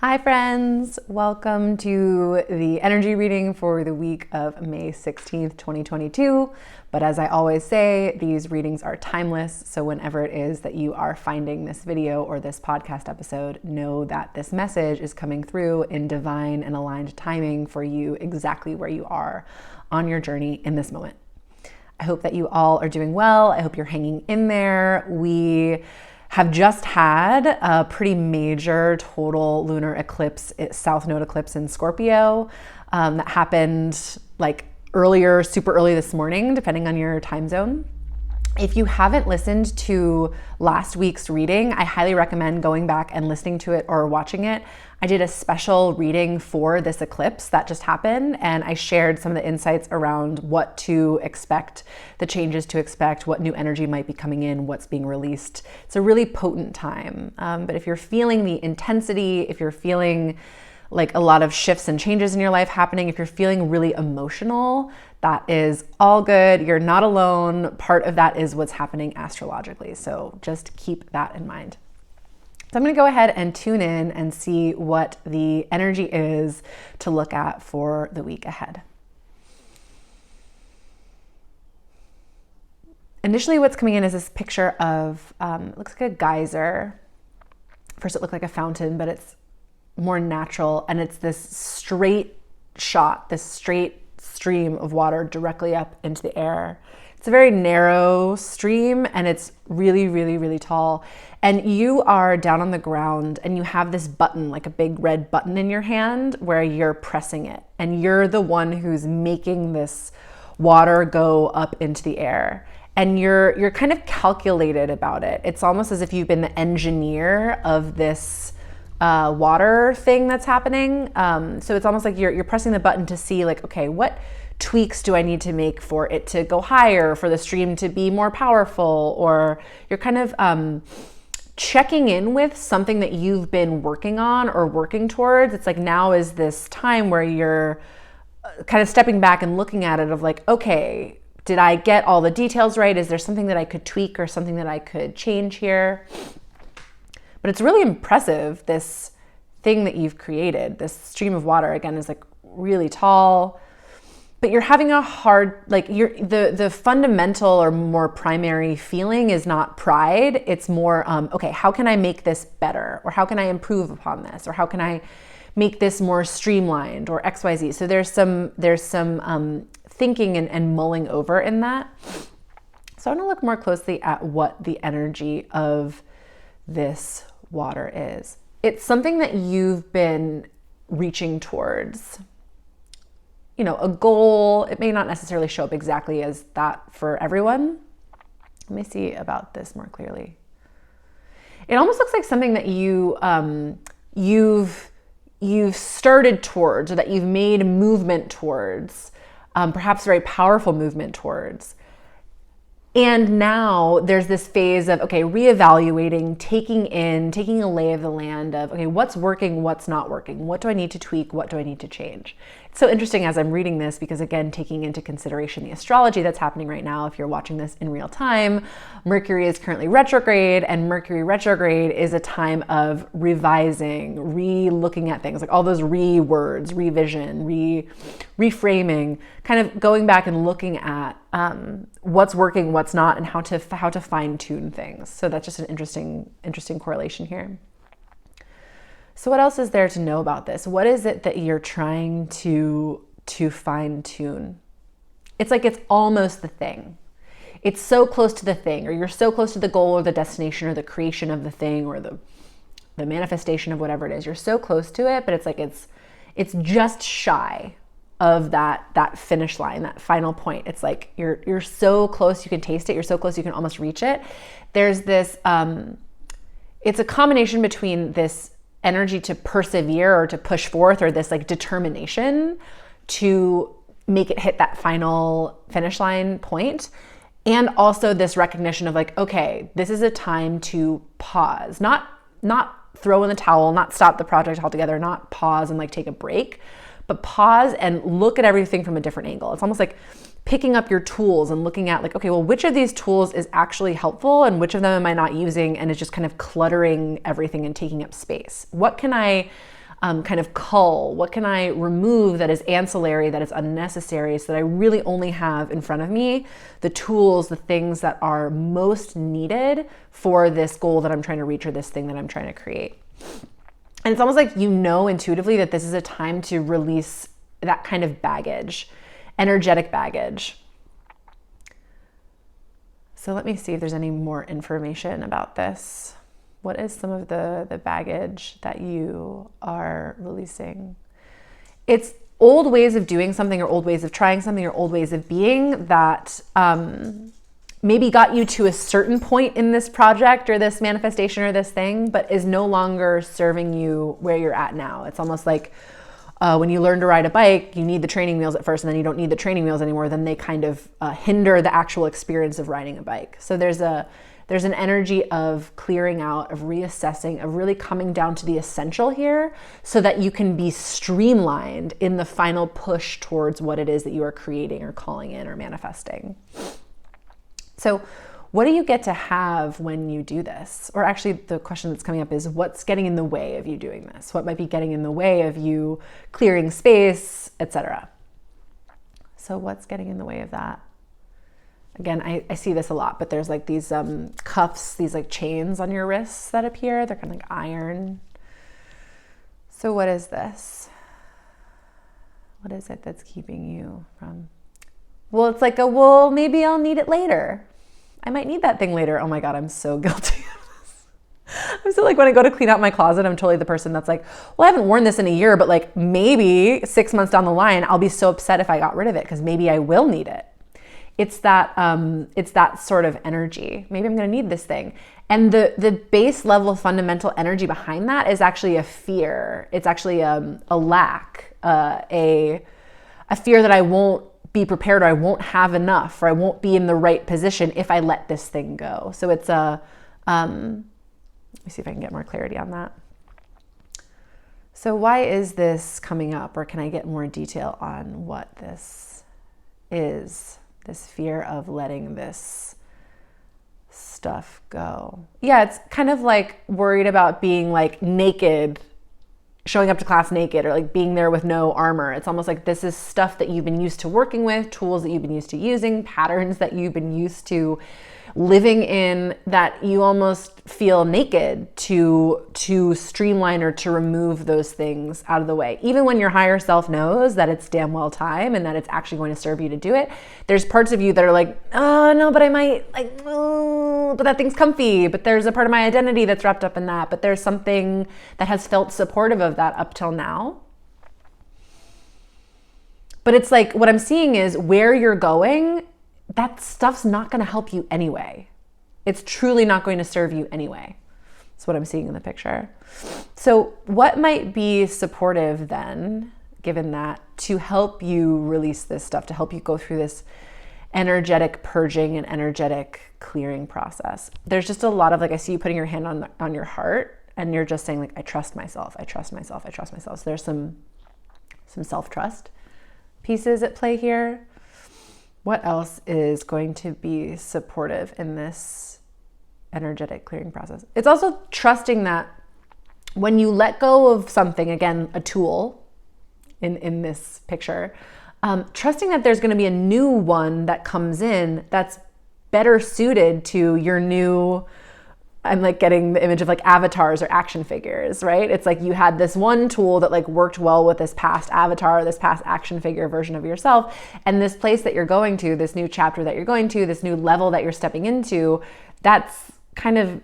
Hi friends, welcome to the energy reading for the week of May 16th, 2022. But as I always say, these readings are timeless. So whenever it is that you are finding this video or this podcast episode, know that this message is coming through in divine and aligned timing for you exactly where you are on your journey in this moment. I hope that you all are doing well. I hope you're hanging in there. We have just had a pretty major total lunar eclipse, south node eclipse in Scorpio that happened like earlier, super early this morning, depending on your time zone. If you haven't listened to last week's reading, I highly recommend going back and listening to it or watching it. I did a special reading for this eclipse that just happened, and I shared some of the insights around what to expect, the changes to expect, what new energy might be coming in, what's being released. It's a really potent time. But if you're feeling the intensity, if you're feeling like a lot of shifts and changes in your life happening, if you're feeling really emotional, that is all good. You're not alone. Part of that is what's happening astrologically. So just keep that in mind. So I'm going to go ahead and tune in and see what the energy is to look at for the week ahead. Initially, what's coming in is this picture of, it looks like a geyser. First, it looked like a fountain, but it's more natural. And it's this straight shot, this straight stream of water directly up into the air. It's a very narrow stream and it's really, really, really tall. And you are down on the ground and you have this button, like a big red button in your hand where you're pressing it. And you're the one who's making this water go up into the air. And you're kind of calculated about it. It's almost as if you've been the engineer of this water thing that's happening. So it's almost like you're pressing the button to see like, okay, what tweaks do I need to make for it to go higher, for the stream to be more powerful? Or you're kind of checking in with something that you've been working on or working towards. It's like now is this time where you're kind of stepping back and looking at it of like, okay, did I get all the details right? Is there something that I could tweak or something that I could change here? But it's really impressive, this thing that you've created. This stream of water, again, is like really tall, but you're having a hard, like the fundamental or more primary feeling is not pride. It's more, okay, how can I make this better? Or how can I improve upon this? Or how can I make this more streamlined or XYZ? So there's some thinking and mulling over in that. So I want to look more closely at what the energy of this water is. It's something that you've been reaching towards, you know, a goal. It may not necessarily show up exactly as that for everyone. Let me see about this more clearly. It almost looks like something that you've started towards, or that you've made movement towards, perhaps very powerful movement towards. And now there's this phase of, okay, reevaluating, taking a lay of the land of, okay, what's working, what's not working? What do I need to tweak? What do I need to change? It's so interesting as I'm reading this because, again, taking into consideration the astrology that's happening right now, if you're watching this in real time, Mercury is currently retrograde, and Mercury retrograde is a time of revising, re-looking at things, like all those re-words, revision, reframing, kind of going back and looking at what's working, what's not, and how to fine tune things. So that's just an interesting correlation here. So what else is there to know about this? What is it that you're trying to fine tune? It's like it's almost the thing. It's so close to the thing, or you're so close to the goal or the destination or the creation of the thing or the manifestation of whatever it is. You're so close to it, but it's like it's just shy of that finish line, that final point. It's like you're so close you can taste it. You're so close you can almost reach it. There's this, it's a combination between this energy to persevere or to push forth, or this like determination to make it hit that final finish line point. And also this recognition of like, okay, this is a time to pause, not throw in the towel, not stop the project altogether, not pause and like take a break, but pause and look at everything from a different angle. It's almost like picking up your tools and looking at like, okay, well, which of these tools is actually helpful and which of them am I not using and is just kind of cluttering everything and taking up space? What can I kind of cull? What can I remove that is ancillary, that is unnecessary, so that I really only have in front of me the tools, the things that are most needed for this goal that I'm trying to reach or this thing that I'm trying to create. And it's almost like you know intuitively that this is a time to release that kind of baggage, energetic baggage. So let me see if there's any more information about this. What is some of the baggage that you are releasing? It's old ways of doing something or old ways of trying something or old ways of being that maybe got you to a certain point in this project or this manifestation or this thing, but is no longer serving you where you're at now. It's almost like when you learn to ride a bike, you need the training wheels at first, and then you don't need the training wheels anymore. Then they kind of hinder the actual experience of riding a bike. So there's an energy of clearing out, of reassessing, of really coming down to the essential here so that you can be streamlined in the final push towards what it is that you are creating or calling in or manifesting. So what do you get to have when you do this? Or actually the question that's coming up is, what's getting in the way of you doing this? What might be getting in the way of you clearing space, etc.? So what's getting in the way of that? Again, I see this a lot, but there's like these cuffs, these like chains on your wrists that appear. They're kind of like iron. So what is this? What is it that's keeping you from? Well, it's like well, maybe I'll need it later. I might need that thing later. Oh my God, I'm so guilty of this. I'm so like, when I go to clean out my closet, I'm totally the person that's like, well, I haven't worn this in a year, but like maybe 6 months down the line, I'll be so upset if I got rid of it because maybe I will need it. It's that sort of energy. Maybe I'm going to need this thing. And the base level fundamental energy behind that is actually a fear. It's actually a lack, a fear that I won't be prepared, or I won't have enough, or I won't be in the right position if I let this thing go. So it's let me see if I can get more clarity on that. So why is this coming up, or can I get more detail on what this is? This fear of letting this stuff go. Yeah, it's kind of like worried about being like naked, showing up to class naked, or like being there with no armor. It's almost like this is stuff that you've been used to working with, tools that you've been used to using, patterns that you've been used to living in, that you almost feel naked to streamline or to remove those things out of the way. Even when your higher self knows that it's damn well time and that it's actually going to serve you to do it, there's parts of you that are like, oh no, but I might like, oh, but that thing's comfy, but there's a part of my identity that's wrapped up in that, but there's something that has felt supportive of that up till now. But it's like, what I'm seeing is where you're going, that stuff's not going to help you anyway. It's truly not going to serve you anyway. That's what I'm seeing in the picture. So what might be supportive then, given that, to help you release this stuff, to help you go through this energetic purging and energetic clearing process? There's just a lot of like, I see you putting your hand on your heart, and you're just saying like, I trust myself, I trust myself, I trust myself. So there's some self-trust pieces at play here. What else is going to be supportive in this energetic clearing process? It's also trusting that when you let go of something, again, a tool in this picture, trusting that there's going to be a new one that comes in that's better suited to your new, I'm like getting the image of like avatars or action figures, right? It's like you had this one tool that like worked well with this past avatar, this past action figure version of yourself. And this place that you're going to, this new chapter that you're going to, this new level that you're stepping into, that's kind of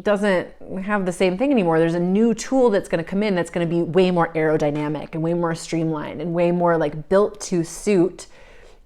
doesn't have the same thing anymore. There's a new tool that's going to come in that's going to be way more aerodynamic and way more streamlined and way more like built to suit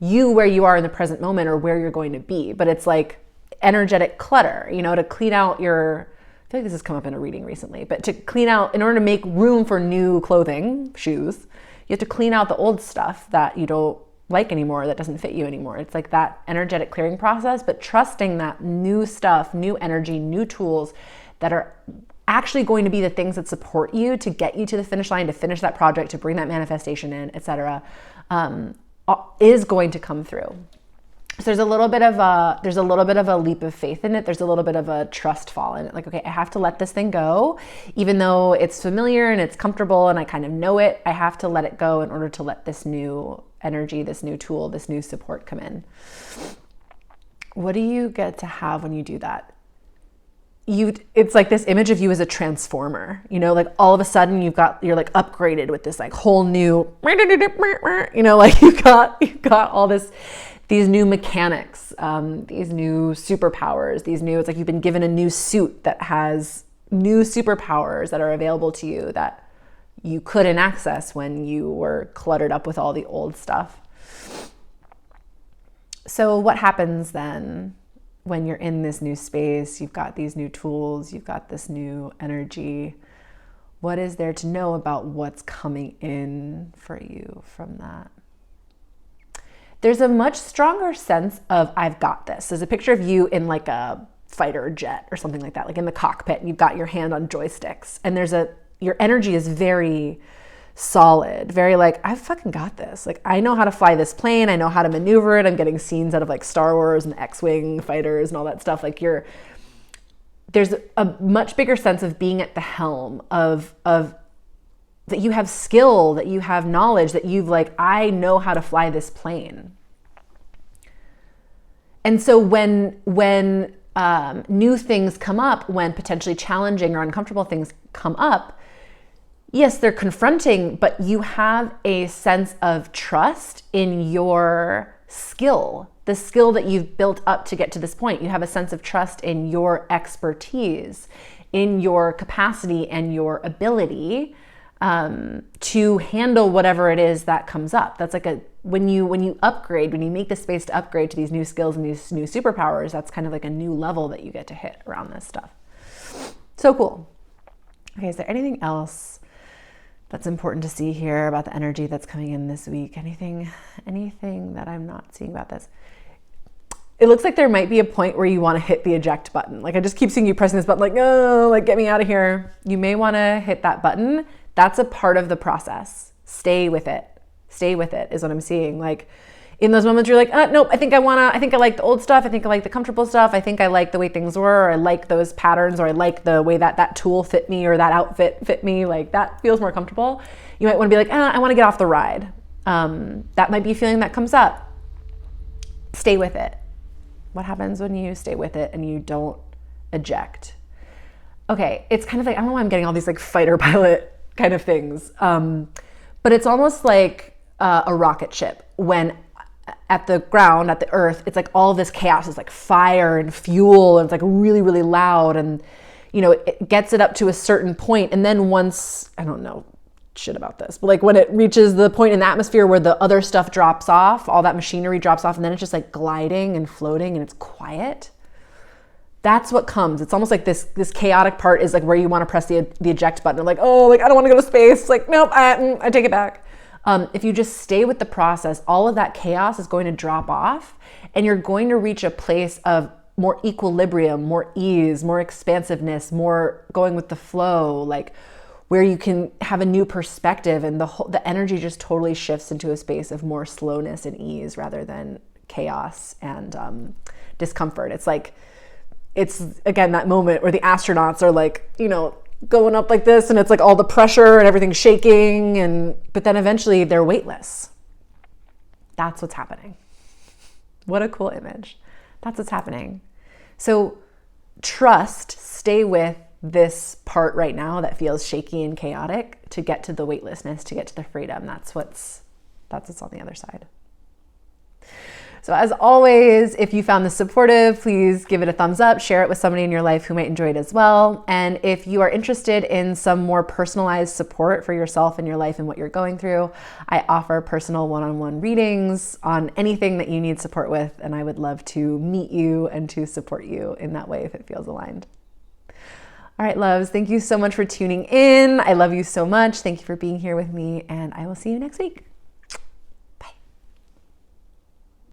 you where you are in the present moment or where you're going to be. But it's like energetic clutter, you know, to clean out your, I feel like this has come up in a reading recently, but to clean out, in order to make room for new clothing, shoes, you have to clean out the old stuff that you don't like anymore, that doesn't fit you anymore. It's like that energetic clearing process, but trusting that new stuff, new energy, new tools that are actually going to be the things that support you to get you to the finish line, to finish that project, to bring that manifestation in, etc., is going to come through. So there's a little bit of a leap of faith in it. There's a little bit of a trust fall in it. Like, okay, I have to let this thing go, even though it's familiar and it's comfortable and I kind of know it. I have to let it go in order to let this new energy, this new tool, this new support come in. What do you get to have when you do that? It's like this image of you as a transformer, like all of a sudden you're like upgraded with this like whole new, like you've got all these new mechanics, these new superpowers, it's like you've been given a new suit that has new superpowers that are available to you that you couldn't access when you were cluttered up with all the old stuff. So what happens then when you're in this new space? You've got these new tools, you've got this new energy. What is there to know about what's coming in for you from that? There's a much stronger sense of, I've got this. There's a picture of you in like a fighter jet or something like that, like in the cockpit, and you've got your hand on joysticks, and your energy is very solid, very like, I've fucking got this. Like, I know how to fly this plane. I know how to maneuver it. I'm getting scenes out of like Star Wars and X-Wing fighters and all that stuff. Like there's a much bigger sense of being at the helm of that you have skill, that you have knowledge, that you've like, I know how to fly this plane. And so when new things come up, when potentially challenging or uncomfortable things come up, yes, they're confronting, but you have a sense of trust in your skill, the skill that you've built up to get to this point. You have a sense of trust in your expertise, in your capacity and your ability to handle whatever it is that comes up. That's like when you upgrade, when you make the space to upgrade to these new skills and these new superpowers, that's kind of like a new level that you get to hit around this stuff. So cool. Okay, is there anything else that's important to see here about the energy that's coming in this week? Anything that I'm not seeing about this? It looks like there might be a point where you want to hit the eject button. Like, I just keep seeing you pressing this button, like, oh, like, get me out of here. You may want to hit that button. That's a part of the process. Stay with it. Stay with it is what I'm seeing. Like, in those moments, you're like, nope, I think I like the old stuff. I think I like the comfortable stuff. I think I like the way things were, or I like those patterns, or I like the way that tool fit me, or that outfit fit me. Like, that feels more comfortable. You might want to be like, I want to get off the ride. That might be a feeling that comes up. Stay with it. What happens when you stay with it and you don't eject? Okay, it's kind of like, I don't know why I'm getting all these like fighter pilot kind of things. But it's almost like a rocket ship when at the ground, at the earth, it's like all this chaos. It's like fire and fuel, and it's like really, really loud. And, it gets it up to a certain point. And then once, I don't know shit about this, but like when it reaches the point in the atmosphere where the other stuff drops off, all that machinery drops off, and then it's just like gliding and floating and it's quiet. That's what comes. It's almost like this chaotic part is like where you want to press the eject button. Like, oh, like, I don't want to go to space. Like, nope, I take it back. If you just stay with the process, all of that chaos is going to drop off, and you're going to reach a place of more equilibrium, more ease, more expansiveness, more going with the flow, like where you can have a new perspective, and the energy just totally shifts into a space of more slowness and ease rather than chaos and discomfort. It's like, it's again that moment where the astronauts are like, going up like this, and it's like all the pressure and everything's shaking, but then eventually they're weightless. That's what's happening. What a cool image. That's what's happening. So trust, stay with this part right now that feels shaky and chaotic to get to the weightlessness, to get to the freedom. That's what's on the other side. So as always, if you found this supportive, please give it a thumbs up, share it with somebody in your life who might enjoy it as well. And if you are interested in some more personalized support for yourself and your life and what you're going through, I offer personal one-on-one readings on anything that you need support with, and I would love to meet you and to support you in that way if it feels aligned. All right, loves, thank you so much for tuning in. I love you so much. Thank you for being here with me, and I will see you next week.